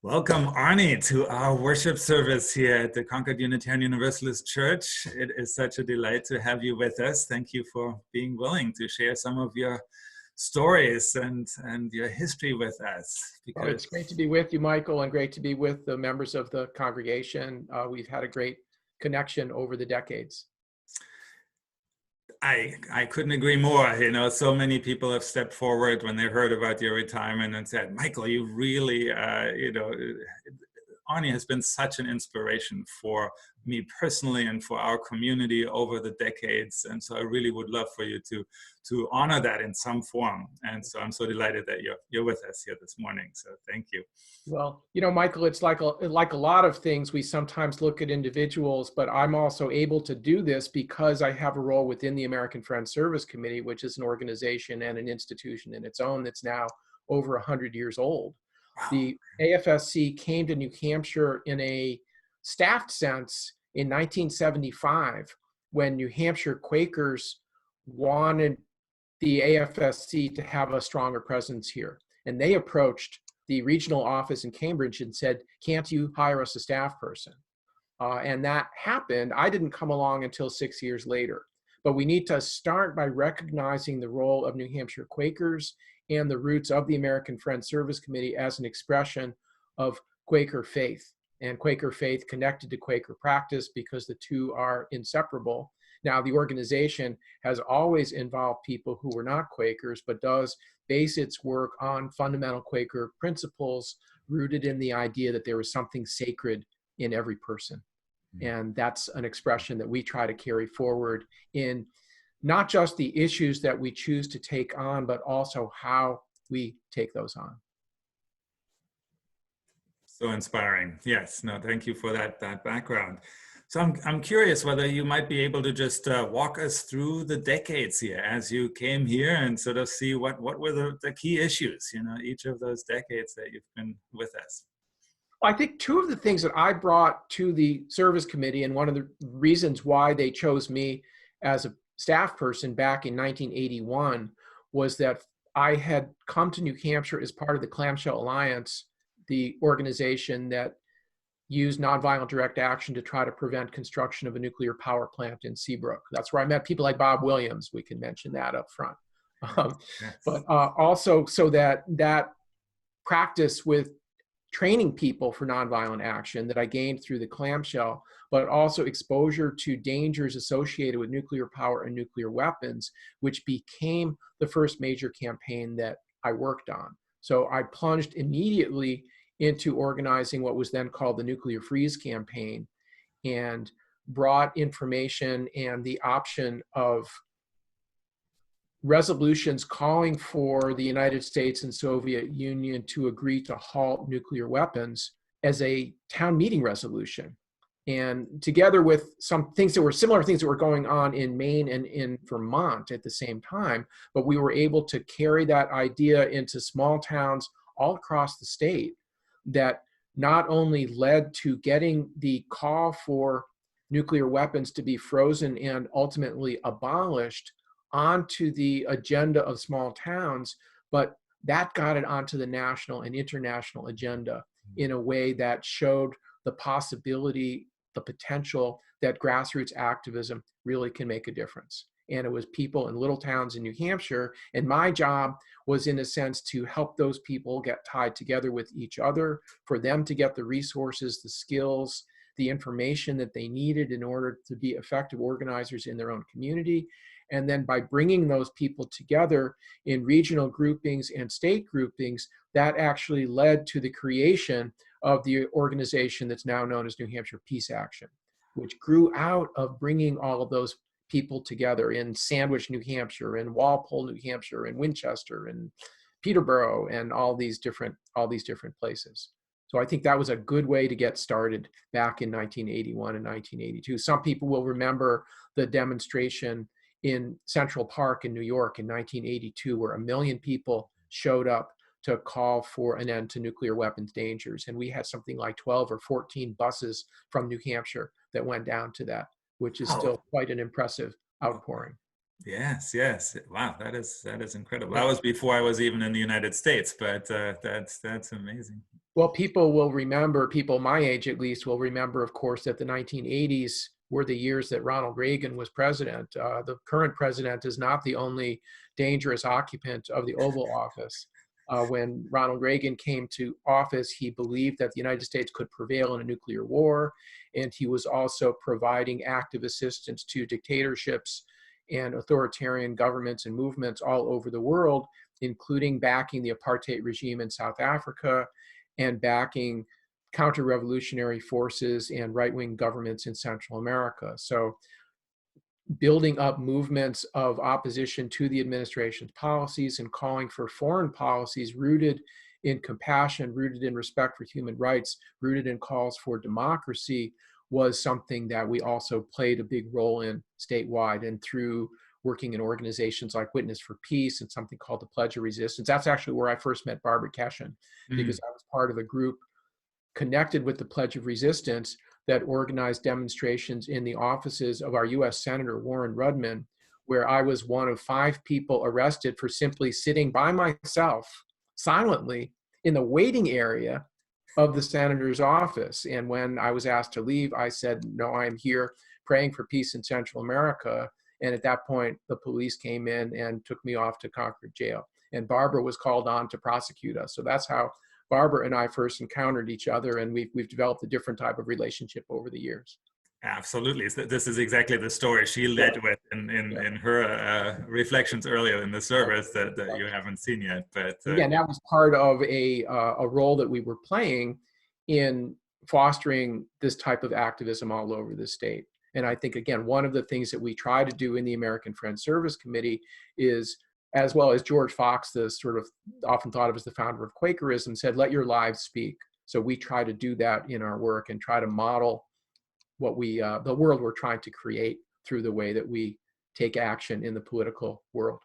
Welcome, Arnie, to our worship service here at the Concord Unitarian Universalist Church. It is such a delight to have you with us. Thank you for being willing to share some of your stories and your history with us. Well, it's great to be with you, Michael, and great to be with the members of the congregation. We've had a great connection over the decades. I couldn't agree more. You know, so many people have stepped forward when they heard about your retirement and said, Michael, you really, Arnie has been such an inspiration for me personally and for our community over the decades. And so I really would love for you to honor that in some form. And so I'm so delighted that you're with us here this morning. So thank you. Well, you know, Michael, it's like a lot of things. We sometimes look at individuals, but I'm also able to do this because I have a role within the American Friends Service Committee, which is an organization and an institution in its own that's now over 100 years old. Wow. The AFSC came to New Hampshire in a staffed sense in 1975 when New Hampshire Quakers wanted the AFSC to have a stronger presence here. And they approached the regional office in Cambridge and said, can't you hire us a staff person? And that happened. I didn't come along until 6 years later. But we need to start by recognizing the role of New Hampshire Quakers and the roots of the American Friends Service Committee as an expression of Quaker faith, and Quaker faith connected to Quaker practice because the two are inseparable. Now, the organization has always involved people who were not Quakers, but does base its work on fundamental Quaker principles rooted in the idea that there is something sacred in every person. And that's an expression that we try to carry forward in not just the issues that we choose to take on, but also how we take those on. So inspiring. Yes, no, thank you for that background. So I'm curious whether you might be able to just walk us through the decades here as you came here and sort of see what were the key issues, you know, each of those decades that you've been with us. I think two of the things that I brought to the service committee, and one of the reasons why they chose me as a staff person back in 1981, was that I had come to New Hampshire as part of the Clamshell Alliance, the organization that used nonviolent direct action to try to prevent construction of a nuclear power plant in Seabrook. That's where I met people like Bob Williams. We can mention that up front. Yes. But also so that practice with training people for nonviolent action that I gained through the clamshell, but also exposure to dangers associated with nuclear power and nuclear weapons, which became the first major campaign that I worked on. So I plunged immediately into organizing what was then called the Nuclear Freeze Campaign, and brought information and the option of resolutions calling for the United States and Soviet Union to agree to halt nuclear weapons as a town meeting resolution. And together with some things that were similar things that were going on in Maine and in Vermont at the same time, but we were able to carry that idea into small towns all across the state that not only led to getting the call for nuclear weapons to be frozen and ultimately abolished onto the agenda of small towns, but that got it onto the national and international agenda in a way that showed the possibility, the potential that grassroots activism really can make a difference. And it was people in little towns in New Hampshire. And my job was, in a sense, to help those people get tied together with each other, for them to get the resources, the skills, the information that they needed in order to be effective organizers in their own community. And then by bringing those people together in regional groupings and state groupings, that actually led to the creation of the organization that's now known as New Hampshire Peace Action, which grew out of bringing all of those people together in Sandwich, New Hampshire, in Walpole, New Hampshire, in Winchester, and Peterborough, and all these different places. So I think that was a good way to get started back in 1981 and 1982. Some people will remember the demonstration in Central Park in New York in 1982, where 1 million people showed up to call for an end to nuclear weapons dangers. And we had something like 12 or 14 buses from New Hampshire that went down to that, which is still quite an impressive outpouring. Yes, yes. Wow, that is incredible. That was before I was even in the United States, but that's amazing. Well, people will remember, people my age at least will remember, of course, that the 1980s were the years that Ronald Reagan was president. The current president is not the only dangerous occupant of the Oval Office. When Ronald Reagan came to office, he believed that the United States could prevail in a nuclear war, and he was also providing active assistance to dictatorships and authoritarian governments and movements all over the world, including backing the apartheid regime in South Africa and backing counter-revolutionary forces and right-wing governments in Central America. So building up movements of opposition to the administration's policies and calling for foreign policies rooted in compassion, rooted in respect for human rights, rooted in calls for democracy was something that we also played a big role in statewide, and through working in organizations like Witness for Peace and something called the Pledge of Resistance. That's actually where I first met Barbara Keshen, because I was part of a group connected with the Pledge of Resistance that organized demonstrations in the offices of our US Senator Warren Rudman, where I was one of 5 people arrested for simply sitting by myself silently in the waiting area of the senator's office. And when I was asked to leave, I said, no, I'm here praying for peace in Central America. And at that point, the police came in and took me off to Concord jail. And Barbara was called on to prosecute us. So that's how Barbara and I first encountered each other, and we've developed a different type of relationship over the years. Absolutely. So this is exactly the story she led with in her reflections earlier in the service that you haven't seen yet. But again, that was part of a role that we were playing in fostering this type of activism all over the state. And I think, again, one of the things that we try to do in the American Friends Service Committee is, as well as George Fox, the sort of often thought of as the founder of Quakerism, said, let your lives speak. So we try to do that in our work and try to model what we, the world we're trying to create through the way that we take action in the political world.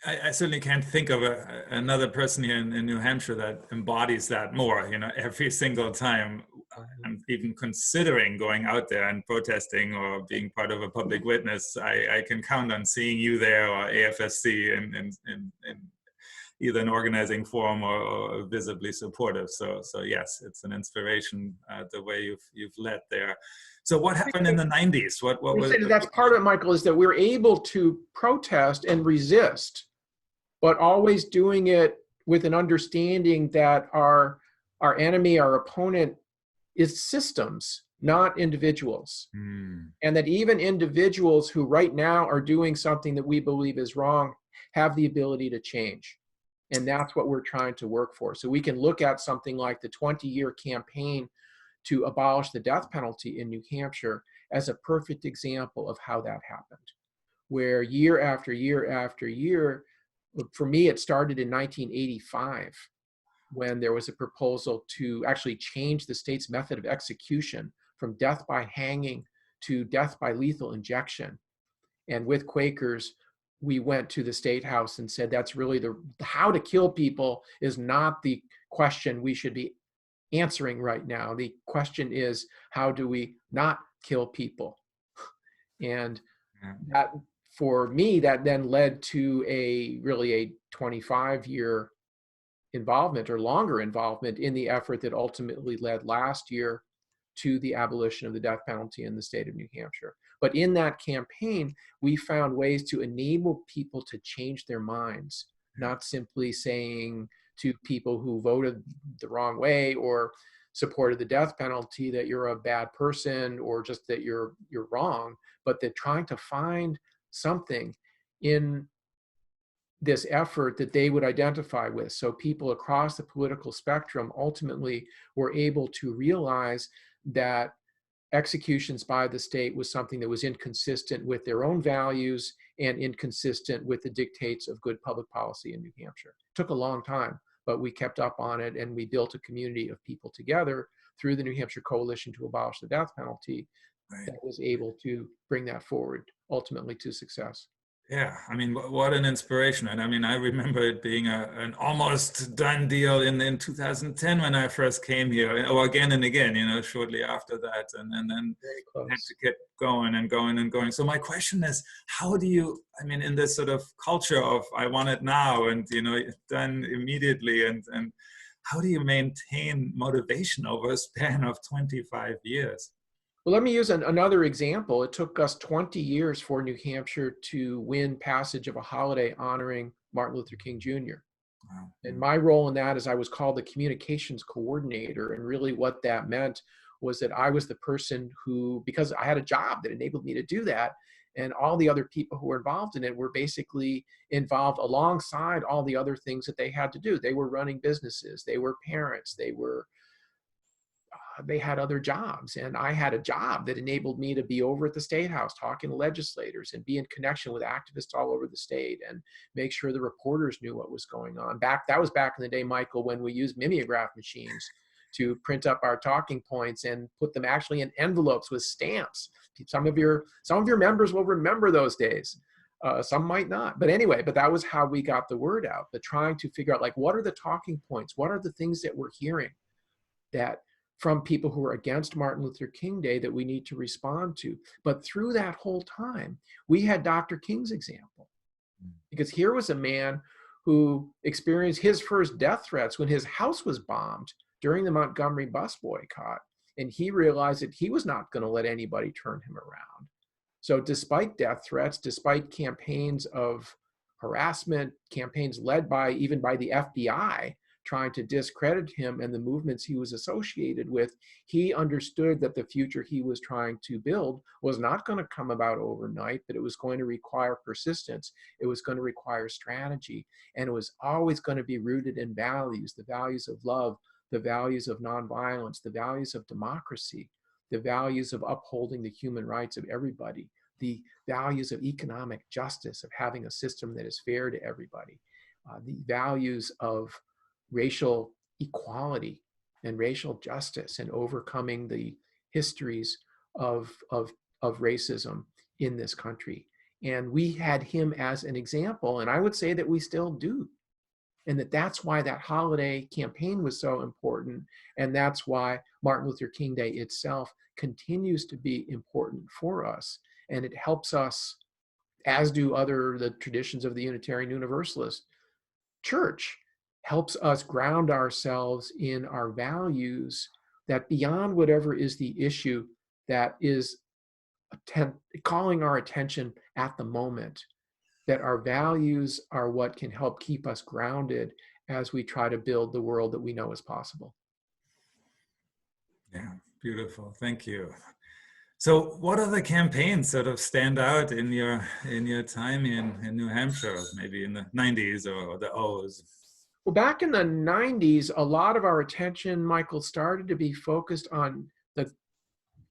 I certainly can't think of another person here in New Hampshire that embodies that more. You know, every single time I'm even considering going out there and protesting or being part of a public witness, I can count on seeing you there, or AFSC in either an organizing forum or visibly supportive. So yes, it's an inspiration the way you've led there. So what happened in the 90s? What was that's part of it, Michael, is that we're able to protest and resist, but always doing it with an understanding that our enemy, our opponent, is systems, not individuals. And that even individuals who right now are doing something that we believe is wrong have the ability to change. And that's what we're trying to work for. So we can look at something like the 20-year campaign to abolish the death penalty in New Hampshire as a perfect example of how that happened, where year after year after year, for me, it started in 1985, when there was a proposal to actually change the state's method of execution from death by hanging to death by lethal injection. And with Quakers, we went to the State House and said, that's really how to kill people is not the question we should be answering right now. The question is, how do we not kill people? And that, for me, that then led to a 25-year involvement or longer involvement in the effort that ultimately led last year to the abolition of the death penalty in the state of New Hampshire. But in that campaign, we found ways to enable people to change their minds, not simply saying to people who voted the wrong way or supported the death penalty that you're a bad person or just that you're wrong, but that trying to find something in this effort that they would identify with. So people across the political spectrum ultimately were able to realize that executions by the state was something that was inconsistent with their own values and inconsistent with the dictates of good public policy in New Hampshire. It took a long time, but we kept up on it, and we built a community of people together through the New Hampshire Coalition to Abolish the Death Penalty that was able to bring that forward ultimately to success. Yeah, I mean, what an inspiration. And I mean, I remember it being an almost done deal in 2010 when I first came here, or again and again, shortly after that. And then Very had to close. get going and going and going. So my question is, how do you, I mean, in this sort of culture of I want it now and, done immediately, and how do you maintain motivation over a span of 25 years? Well, let me use another example. It took us 20 years for New Hampshire to win passage of a holiday honoring Martin Luther King Jr. Wow. And my role in that is I was called the communications coordinator. And really what that meant was that I was the person who, because I had a job that enabled me to do that, and all the other people who were involved in it were basically involved alongside all the other things that they had to do. They were running businesses, they were parents, they had other jobs, and I had a job that enabled me to be over at the State House talking to legislators and be in connection with activists all over the state and make sure the reporters knew what was going on. That was back in the day, Michael, when we used mimeograph machines to print up our talking points and put them actually in envelopes with stamps. Some of your members will remember those days. Some might not, but anyway, but that was how we got the word out. But trying to figure out, like, what are the talking points? What are the things that we're hearing that from people who are against Martin Luther King Day that we need to respond to? But through that whole time, we had Dr. King's example, because here was a man who experienced his first death threats when his house was bombed during the Montgomery bus boycott. And he realized that he was not going to let anybody turn him around. So despite death threats, despite campaigns of harassment, campaigns led even by the FBI, trying to discredit him and the movements he was associated with, he understood that the future he was trying to build was not going to come about overnight, but it was going to require persistence. It was going to require strategy. And it was always going to be rooted in values, the values of love, the values of nonviolence, the values of democracy, the values of upholding the human rights of everybody, the values of economic justice, of having a system that is fair to everybody, the values of racial equality and racial justice, and overcoming the histories of racism in this country. And we had him as an example, and I would say that we still do. And that's why that holiday campaign was so important. And that's why Martin Luther King Day itself continues to be important for us. And it helps us, as do the traditions of the Unitarian Universalist Church, helps us ground ourselves in our values, that beyond whatever is the issue that is calling our attention at the moment, that our values are what can help keep us grounded as we try to build the world that we know is possible. Yeah, beautiful. Thank you. So what other campaigns sort of stand out in your time in New Hampshire, maybe in the 90s or the O's? Well, back in the 90s, a lot of our attention, Michael, started to be focused on the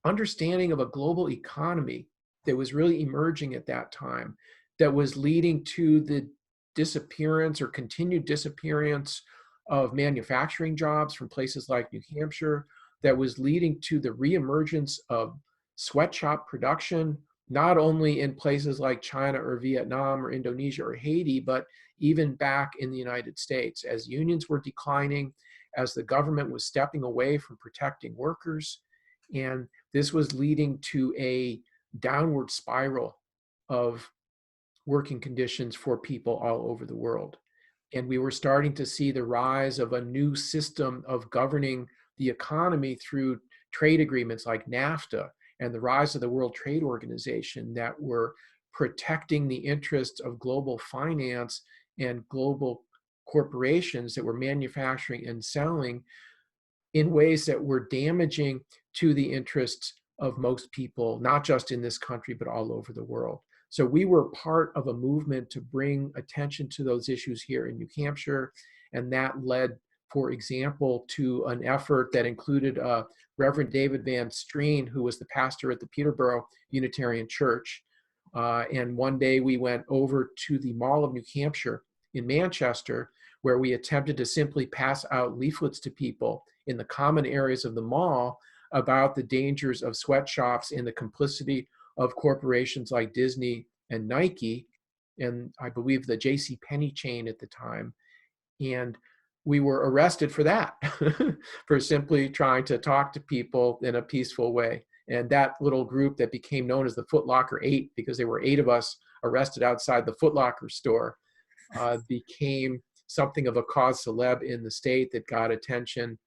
understanding of a global economy that was really emerging at that time, that was leading to the disappearance or continued disappearance of manufacturing jobs from places like New Hampshire, that was leading to the reemergence of sweatshop production, not only in places like China or Vietnam or Indonesia or Haiti, but even back in the United States, as unions were declining, as the government was stepping away from protecting workers. And this was leading to a downward spiral of working conditions for people all over the world. And we were starting to see the rise of a new system of governing the economy through trade agreements like NAFTA, and the rise of the World Trade Organization, that were protecting the interests of global finance and global corporations that were manufacturing and selling in ways that were damaging to the interests of most people, not just in this country, but all over the world. So we were part of a movement to bring attention to those issues here in New Hampshire. And that led, for example, to an effort that included Reverend David Van Streen, who was the pastor at the Peterborough Unitarian Church. And one day we went over to the Mall of New Hampshire in Manchester, where we attempted to simply pass out leaflets to people in the common areas of the mall about the dangers of sweatshops and the complicity of corporations like Disney and Nike, and I believe the J.C. Penney chain at the time. And we were arrested for that, for simply trying to talk to people in a peaceful way. And that little group that became known as the Foot Locker 8, because there were 8 of us arrested outside the Foot Locker store, became something of a cause célèbre in the state that got attention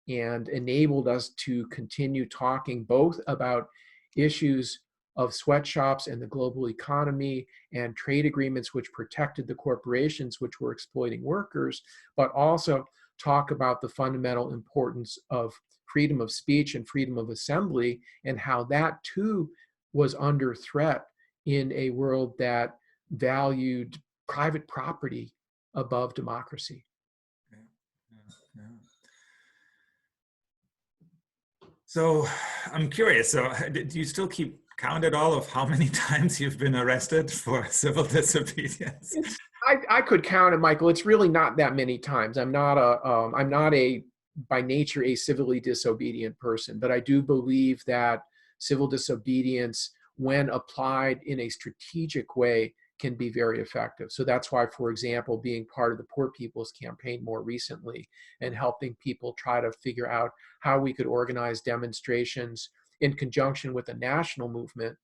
and enabled us to continue talking both about issues of sweatshops and the global economy and trade agreements which protected the corporations which were exploiting workers, but also talk about the fundamental importance of freedom of speech and freedom of assembly, and how that too was under threat in a world that valued private property above democracy. Yeah, yeah, yeah. So I'm curious, so do you still keep count at all of how many times you've been arrested for civil disobedience? I could count it, Michael. It's really not that many times. I'm not a by nature a civilly disobedient person, but I do believe that civil disobedience, when applied in a strategic way, can be very effective. So that's why, for example, being part of the Poor People's Campaign more recently and helping people try to figure out how we could organize demonstrations in conjunction with a national movement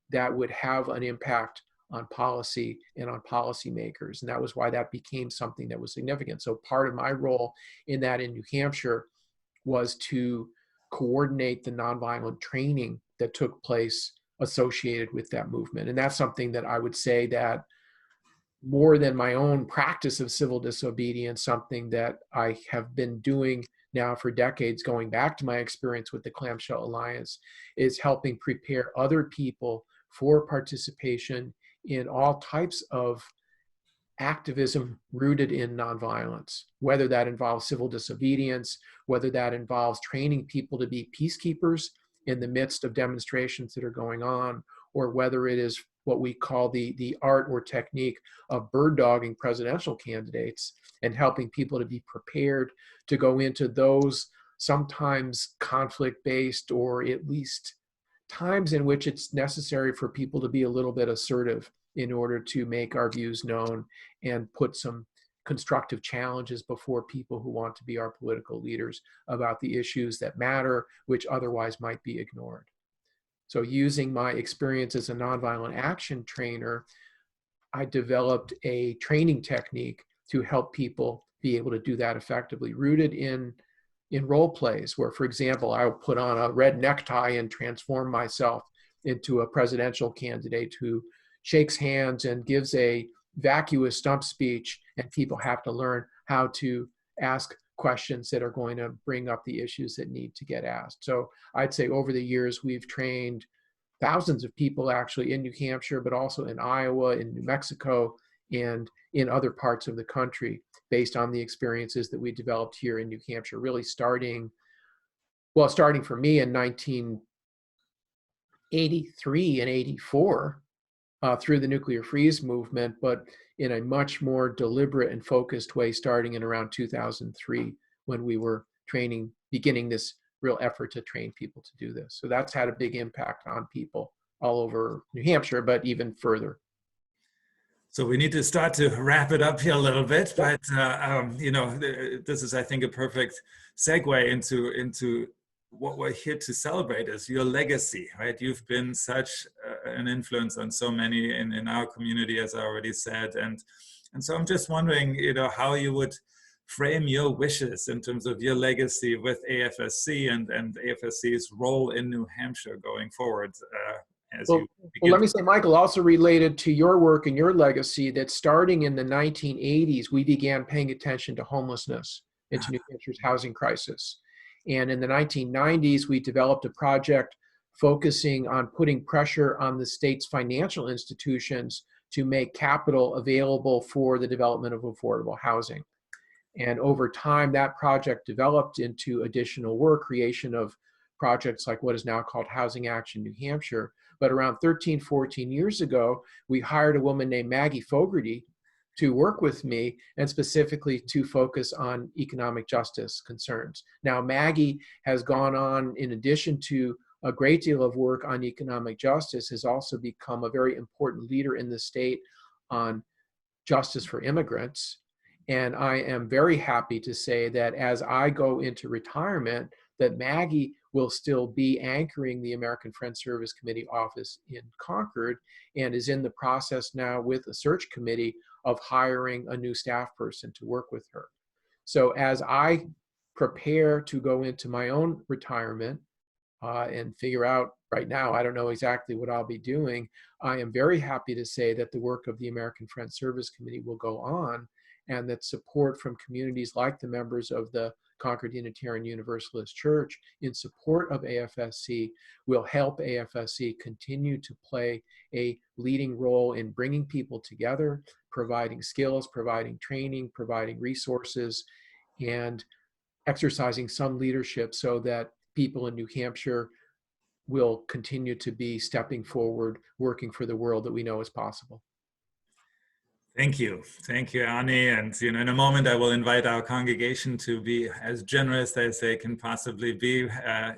that would have an impact on policy and on policymakers. And that was why that became something that was significant. So part of my role in that in New Hampshire was to coordinate the nonviolent training that took place associated with that movement. And that's something that I would say that more than my own practice of civil disobedience, something that I have been doing now for decades, going back to my experience with the Clamshell Alliance, is helping prepare other people for participation in all types of activism rooted in nonviolence, whether that involves civil disobedience, whether that involves training people to be peacekeepers in the midst of demonstrations that are going on, or whether it is what we call the art or technique of bird dogging presidential candidates and helping people to be prepared to go into those sometimes conflict-based, or at least times in which it's necessary for people to be a little bit assertive in order to make our views known and put some constructive challenges before people who want to be our political leaders about the issues that matter, which otherwise might be ignored. So using my experience as a nonviolent action trainer, I developed a training technique to help people be able to do that effectively, rooted in role plays where, for example, I would put on a red necktie and transform myself into a presidential candidate who shakes hands and gives a vacuous stump speech, and people have to learn how to ask questions that are going to bring up the issues that need to get asked. So I'd say over the years, we've trained thousands of people actually in New Hampshire, but also in Iowa, in New Mexico, and in other parts of the country based on the experiences that we developed here in New Hampshire, really starting for me in 1983 and 84 through the nuclear freeze movement, but in a much more deliberate and focused way starting in around 2003 when we were beginning this real effort to train people to do this. So that's had a big impact on people all over New Hampshire, but even further. So we need to start to wrap it up here a little bit, but this is, I think, a perfect segue into what we're here to celebrate is your legacy, right? You've been such an influence on so many in our community, as I already said, and so I'm just wondering, how you would frame your wishes in terms of your legacy with AFSC and AFSC's role in New Hampshire going forward. Well, let me say, Michael, also related to your work and your legacy, that starting in the 1980s, we began paying attention to homelessness and to New Hampshire's housing crisis. And in the 1990s, we developed a project focusing on putting pressure on the state's financial institutions to make capital available for the development of affordable housing. And over time, that project developed into additional work, creation of projects like what is now called Housing Action New Hampshire. But around 13, 14 years ago, we hired a woman named Maggie Fogarty to work with me, and specifically to focus on economic justice concerns. Now, Maggie has gone on, in addition to a great deal of work on economic justice, has also become a very important leader in the state on justice for immigrants. And I am very happy to say that as I go into retirement, that Maggie will still be anchoring the American Friends Service Committee office in Concord and is in the process now with a search committee of hiring a new staff person to work with her. So as I prepare to go into my own retirement and figure out right now, I don't know exactly what I'll be doing, I am very happy to say that the work of the American Friends Service Committee will go on, and that support from communities like the members of the Concord Unitarian Universalist Church in support of AFSC will help AFSC continue to play a leading role in bringing people together, providing skills, providing training, providing resources, and exercising some leadership so that people in New Hampshire will continue to be stepping forward, working for the world that we know is possible. Thank you, Arnie. And in a moment, I will invite our congregation to be as generous as they can possibly be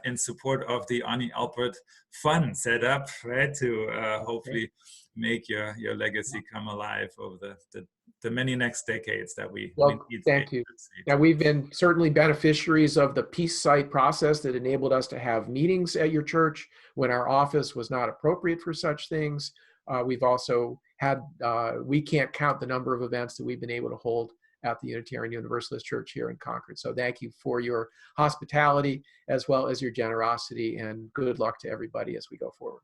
in support of the Arnie Alpert Fund set up, right, to hopefully make your legacy come alive over the many next decades that we need. Thank you. Now, we've been certainly beneficiaries of the peace site process that enabled us to have meetings at your church when our office was not appropriate for such things. We've also had, we can't count the number of events that we've been able to hold at the Unitarian Universalist Church here in Concord. So thank you for your hospitality as well as your generosity, and good luck to everybody as we go forward.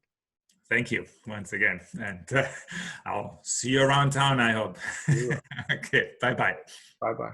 Thank you once again. And I'll see you around town, I hope. Okay, bye-bye. Bye-bye.